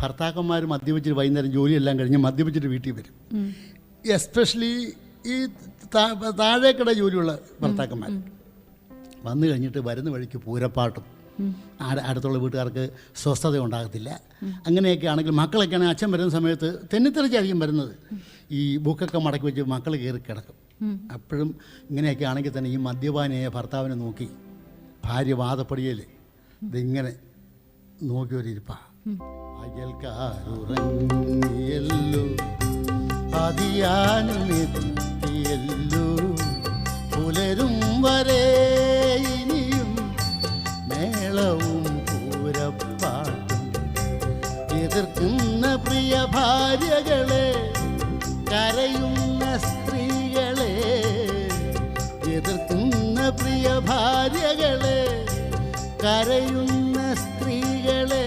ഭർത്താക്കന്മാർ മദ്യപിച്ചിട്ട് വൈകുന്നേരം ജോലിയെല്ലാം കഴിഞ്ഞ് മദ്യപിച്ചിട്ട് വീട്ടിൽ വരും. എസ്പെഷ്യലി ഈ താഴേക്കട ജോലിയുള്ള ഭർത്താക്കന്മാർ വന്നു കഴിഞ്ഞിട്ട് വരുന്ന വഴിക്ക് പൂരപ്പാട്ടും, അടുത്തുള്ള വീട്ടുകാർക്ക് സ്വസ്ഥത ഉണ്ടാകത്തില്ല. അങ്ങനെയൊക്കെ ആണെങ്കിൽ മക്കളൊക്കെ ആണെങ്കിൽ അച്ഛൻ വരുന്ന സമയത്ത് തെന്നിത്തെറിച്ചായിരിക്കും വരുന്നത്. ഈ ബുക്കൊക്കെ മടക്കി വെച്ച് മക്കൾ കയറി കിടക്കും. അപ്പോഴും ഇങ്ങനെയൊക്കെ ആണെങ്കിൽ തന്നെ ഈ മദ്യപാനിയായ ഭർത്താവിനെ നോക്കി ഭാര്യ വാദപ്പടിയൽ ഇതിങ്ങനെ നോക്കി ഒരിപ്പാ. അയൽക്കാരുറങ്ങിയല്ലോ അതിയാനുമെത്തിയല്ലോ, പുലരും വരെ ഇനിയും മേളവും പൂരപ്പാട്ടും. എതിർക്കുന്ന പ്രിയ ഭാര്യകളെ, കരയുന്ന സ്ത്രീകളെ, എതിർക്കുന്ന പ്രിയ ഭാര്യകളെ, കരയുന്ന